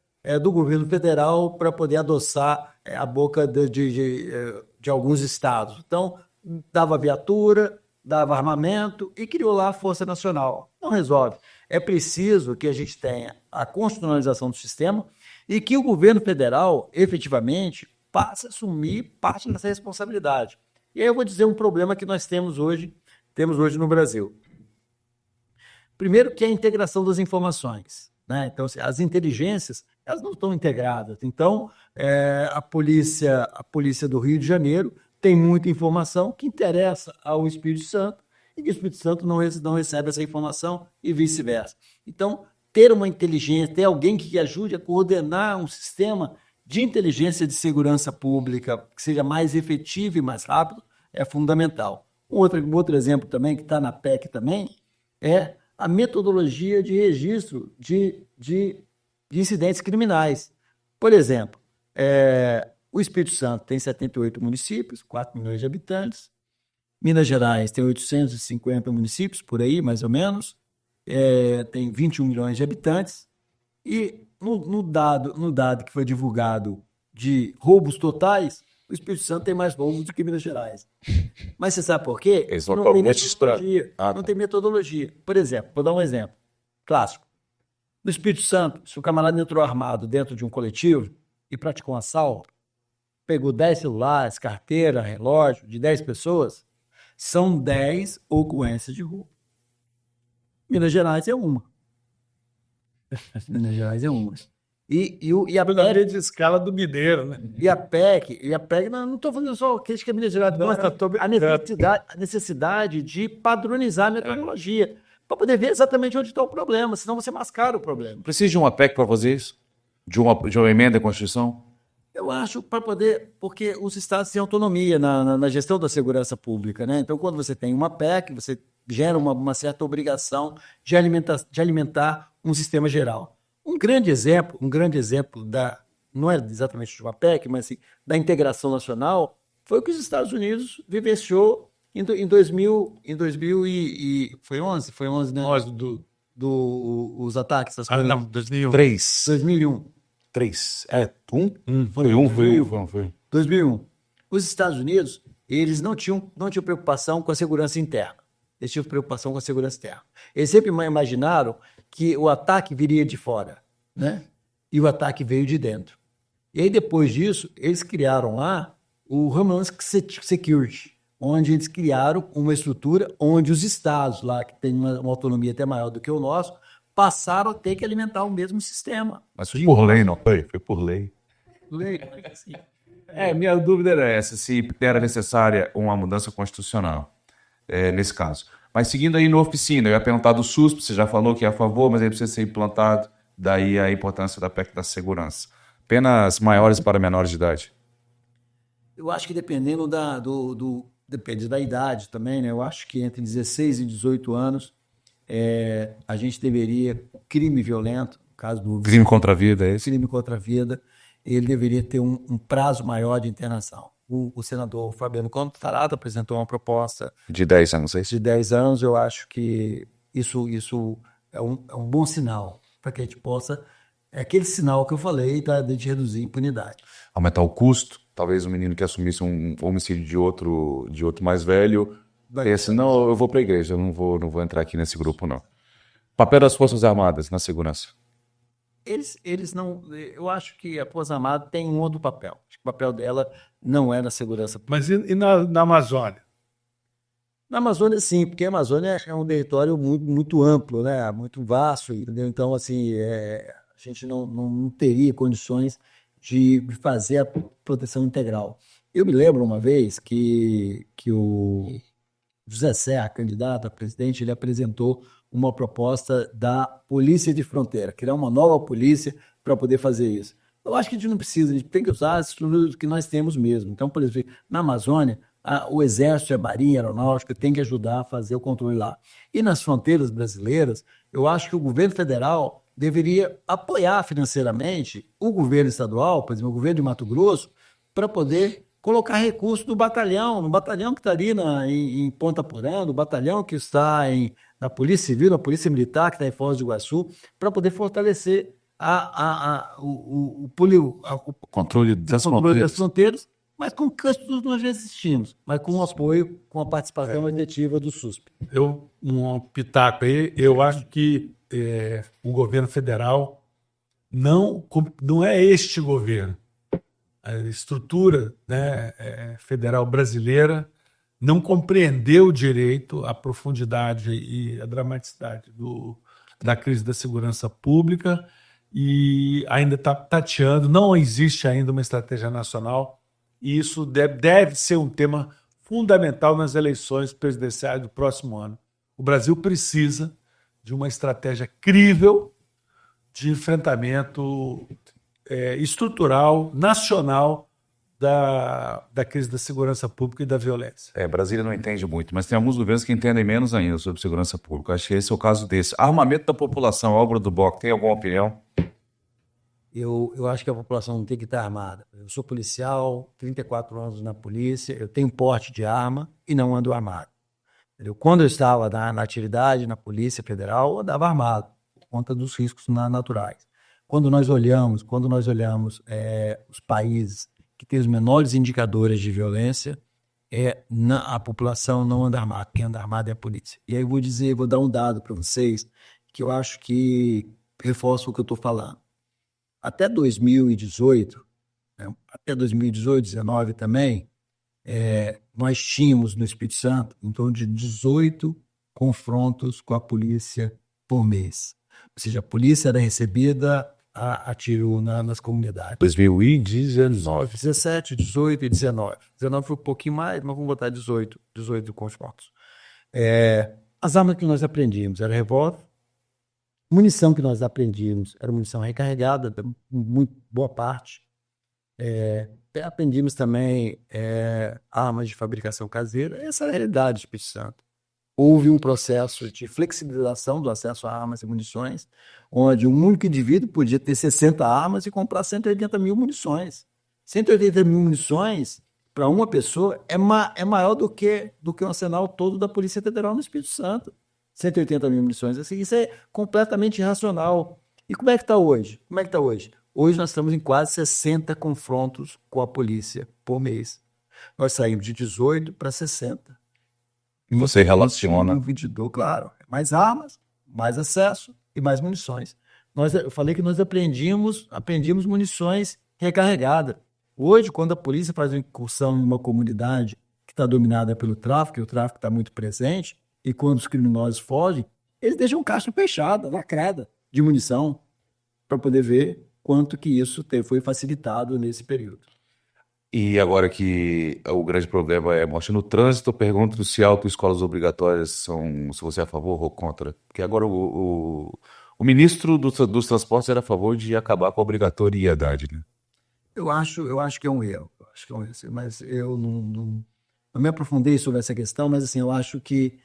do governo federal para poder adoçar a boca de alguns estados. Então, dava viatura, dava armamento e criou lá a Força Nacional. Não resolve. É preciso que a gente tenha a constitucionalização do sistema e que o governo federal, efetivamente, passe a assumir parte dessa responsabilidade. E aí eu vou dizer um problema que nós temos hoje no Brasil. Primeiro, que é a integração das informações, né? Então, as inteligências, elas não estão integradas. Então, a polícia do Rio de Janeiro tem muita informação que interessa ao Espírito Santo e que o Espírito Santo não recebe essa informação e vice-versa. Então, ter uma inteligência, ter alguém que ajude a coordenar um sistema de inteligência de segurança pública que seja mais efetivo e mais rápido é fundamental. Um outro exemplo também, que está na PEC também, é a metodologia de registro de incidentes criminais. Por exemplo, o Espírito Santo tem 78 municípios, 4 milhões de habitantes. Minas Gerais tem 850 municípios, por aí, mais ou menos. Tem 21 milhões de habitantes. E no dado que foi divulgado de roubos totais, o Espírito Santo tem mais roubos do que Minas Gerais. Mas você sabe por quê? Não tem metodologia. Não tem metodologia. Por exemplo, vou dar um exemplo clássico. No Espírito Santo, se o camarada entrou armado dentro de um coletivo e praticou um assalto, pegou 10 celulares, carteira, relógio de 10 pessoas, são 10 ocorrências de roubo. Minas Gerais é uma. Minas Gerais é uma. E a PEC de escala do Mineiro, né? E a PEC, não estou fazendo só crítica a Minas Gerais, não, a necessidade de padronizar a metodologia, para poder ver exatamente onde está o problema, senão você mascara o problema. Precisa de uma PEC para fazer isso? De uma emenda à Constituição? Eu acho porque os estados têm autonomia na gestão da segurança pública, né? Então, quando você tem uma PEC, você gera uma certa obrigação de alimentar um sistema geral. Um grande exemplo não é exatamente de uma PEC, mas assim, da integração nacional, foi o que os Estados Unidos vivenciou em 2000 e foi 11, né? 11 os ataques, essas coisas. Não, 2001. 2001. 3. Foi um. 2001. Os Estados Unidos, eles não tinham preocupação com a segurança interna. Eles tinham preocupação com a segurança externa. Eles sempre imaginaram que o ataque viria de fora, né? E o ataque veio de dentro. E aí, depois disso, eles criaram lá o Homeland Security, onde eles criaram uma estrutura onde os estados lá, que têm uma autonomia até maior do que o nosso, passaram a ter que alimentar o mesmo sistema. Mas foi por lei, não foi? Foi por lei. Assim. Minha dúvida era essa, se era necessária uma mudança constitucional, nesse caso. Mas seguindo aí na oficina, eu ia perguntar do SUSP, você já falou que é a favor, mas ele precisa ser implantado, daí a importância da PEC da segurança. Penas maiores para menores de idade? Eu acho que dependendo depende da idade também, né? Eu acho que entre 16 e 18 anos, a gente deveria, crime violento, no caso do crime contra a vida, é esse? Crime contra a vida, ele deveria ter um prazo maior de internação. O senador Fabiano Contarato apresentou uma proposta de 10 anos, é isso? De 10 anos, eu acho que isso é um bom sinal para que a gente possa... É aquele sinal que eu falei, tá, de reduzir a impunidade. Aumentar o custo, talvez um menino que assumisse um homicídio de outro mais velho, pense, não, eu vou para a igreja, eu não vou entrar aqui nesse grupo, não. Papel das Forças Armadas na segurança? Eles não... Eu acho que a Força Armada tem um outro papel. Acho que o papel dela não é na segurança pública. Mas e na Amazônia? Na Amazônia, sim, porque a Amazônia é um território muito, muito amplo, né? Muito vasto, entendeu? Então, assim, a gente não teria condições de fazer a proteção integral. Eu me lembro uma vez que o José Serra, candidato a presidente, ele apresentou uma proposta da Polícia de Fronteira, criar uma nova polícia para poder fazer isso. Eu acho que a gente não precisa, a gente tem que usar as estruturas que nós temos mesmo. Então, por exemplo, na Amazônia, o Exército, a Marinha, a Aeronáutica tem que ajudar a fazer o controle lá. E nas fronteiras brasileiras, eu acho que o governo federal deveria apoiar financeiramente o governo estadual, por exemplo, o governo de Mato Grosso, para poder colocar recursos no batalhão que está ali em Ponta Porã, no batalhão que está na Polícia Civil, na Polícia Militar, que está em Foz do Iguaçu, para poder fortalecer o controle das fronteiras, mas com custos nós já existimos, mas com o apoio, com a participação efetiva do SUSP. Um pitaco aí, eu acho que o governo federal não é este governo. A estrutura, né, federal brasileira não compreendeu direito a profundidade e a dramaticidade da crise da segurança pública e ainda está tateando, não existe ainda uma estratégia nacional e isso deve ser um tema fundamental nas eleições presidenciais do próximo ano. O Brasil precisa de uma estratégia crível de enfrentamento estrutural, nacional, da crise da segurança pública e da violência. Brasília não entende muito, mas tem alguns governos que entendem menos ainda sobre segurança pública. Acho que esse é o caso desse. Armamento da população, Álvaro do Boc, tem alguma opinião? Eu acho que a população não tem que estar armada. Eu sou policial, 34 anos na polícia, eu tenho porte de arma e não ando armado. Entendeu? Quando eu estava na atividade, na Polícia Federal, eu andava armado, por conta dos riscos naturais. Quando nós olhamos os países que têm os menores indicadores de violência, a população não anda armada. Quem anda armado é a polícia. E aí vou dar um dado para vocês que eu acho que reforça o que eu estou falando. Até 2018, até 2018, 2019 também, nós tínhamos no Espírito Santo em torno de 18 confrontos com a polícia por mês. Ou seja, a polícia era recebida a tiro nas comunidades. 2019. 17, 18 e 19. 19 foi um pouquinho mais, mas vamos botar 18 confrontos. As armas que nós aprendíamos era revólver, munição que nós aprendíamos era munição recarregada, muito boa parte. Aprendimos também armas de fabricação caseira. Essa era a realidade do Espírito Santo. Houve um processo de flexibilização do acesso a armas e munições, onde um único indivíduo podia ter 60 armas e comprar 180 mil munições. 180 mil munições, para uma pessoa, é maior do que o arsenal todo da Polícia Federal no Espírito Santo. 180 mil munições. Assim, isso é completamente irracional. E como é que está hoje? Hoje nós estamos em quase 60 confrontos com a polícia por mês. Nós saímos de 18 para 60. E você relaciona? 22, claro. Mais armas, mais acesso e mais munições. Eu falei que nós aprendimos munições recarregadas. Hoje, quando a polícia faz uma incursão em uma comunidade que está dominada pelo tráfico, e o tráfico está muito presente, e quando os criminosos fogem, eles deixam caixa fechada, lacrada, de munição, para poder ver quanto que isso foi facilitado nesse período. E agora que o grande problema é morte no trânsito, eu pergunto se autoescolas obrigatórias se você é a favor ou contra. Porque agora o ministro dos transportes era a favor de acabar com a obrigatoriedade, né? Eu acho que é um erro. Mas eu não me aprofundei sobre essa questão, mas assim, eu acho que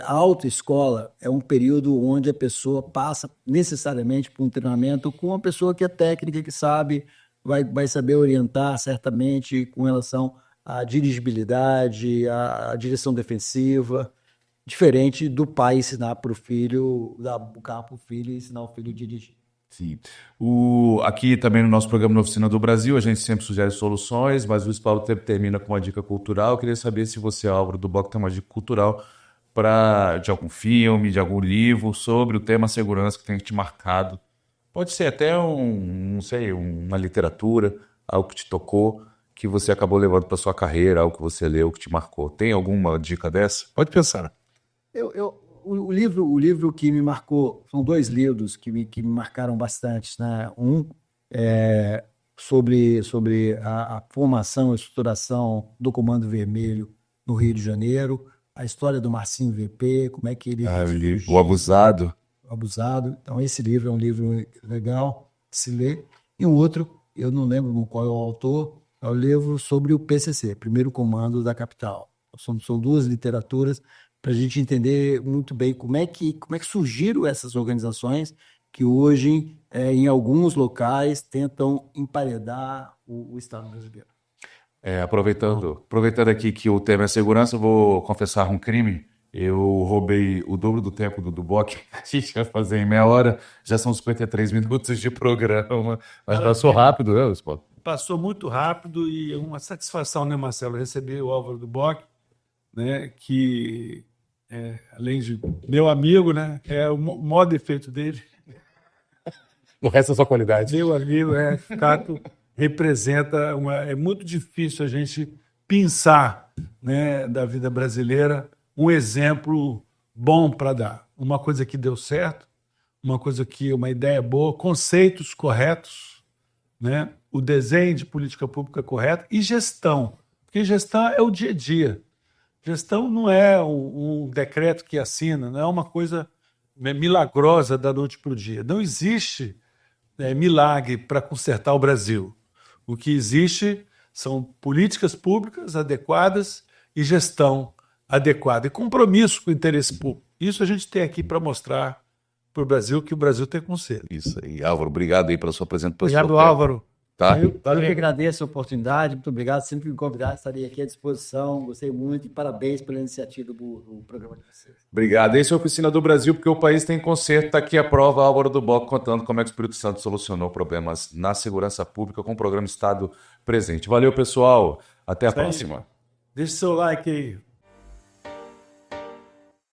a autoescola é um período onde a pessoa passa necessariamente por um treinamento com uma pessoa que é técnica, que sabe, vai saber orientar certamente com relação à dirigibilidade, à direção defensiva, diferente do pai ensinar para o filho, dar o carro para o filho e ensinar o filho a dirigir. Sim. Aqui também no nosso programa na Oficina do Brasil, a gente sempre sugere soluções, mas o Luiz Paulo sempre termina com uma dica cultural. Eu queria saber se você, Álvaro do Boc, tem uma dica cultural de algum filme, de algum livro sobre o tema segurança que tem te marcado. Pode ser até uma literatura, algo que te tocou, que você acabou levando para sua carreira, algo que você leu, que te marcou. Tem alguma dica dessa? Pode pensar. O livro que me marcou, são dois livros que me marcaram bastante, né? Um é sobre a formação e estruturação do Comando Vermelho no Rio de Janeiro, a história do Marcinho VP, como é que ele... O Abusado. Então, esse livro é um livro legal de se ler. E um outro, eu não lembro qual é o autor, é o livro sobre o PCC, Primeiro Comando da Capital. São duas literaturas para a gente entender muito bem como é que surgiram essas organizações que hoje, em alguns locais, tentam emparedar o Estado brasileiro. Aproveitando aqui que o tema é segurança, eu vou confessar um crime. Eu roubei o dobro do tempo do Boc. A gente vai fazer em meia hora. Já são 53 minutos de programa. Mas passou rápido, né, Spot? Passou muito rápido e é uma satisfação, né, Marcelo, receber o Álvaro do Boc, né, que, além de meu amigo, né, é o maior defeito dele. O resto é só qualidade. Meu amigo, Cato, representa é muito difícil a gente pensar, né, da vida brasileira um exemplo bom para dar. Uma coisa que deu certo, uma ideia boa, conceitos corretos, né, o desenho de política pública correta e gestão. Porque gestão é o dia a dia. Gestão não é um decreto que assina, não é uma coisa milagrosa da noite para o dia. Não existe milagre para consertar o Brasil. O que existe são políticas públicas adequadas e gestão adequada e compromisso com o interesse público. Isso a gente tem aqui para mostrar para o Brasil que o Brasil tem conserto. Isso aí. Álvaro, obrigado aí pela sua apresentação. Obrigado, Álvaro. Tá? Eu que agradeço a oportunidade, muito obrigado. Sempre que me convidar, estarei aqui à disposição. Gostei muito e parabéns pela iniciativa do programa de vocês. Obrigado. Esse é a Oficina do Brasil, porque o país tem conserto. Está aqui a prova, Álvaro do Boc, contando como é que o Espírito Santo solucionou problemas na segurança pública com o programa Estado Presente. Valeu, pessoal. Até a próxima. Deixe seu like aí.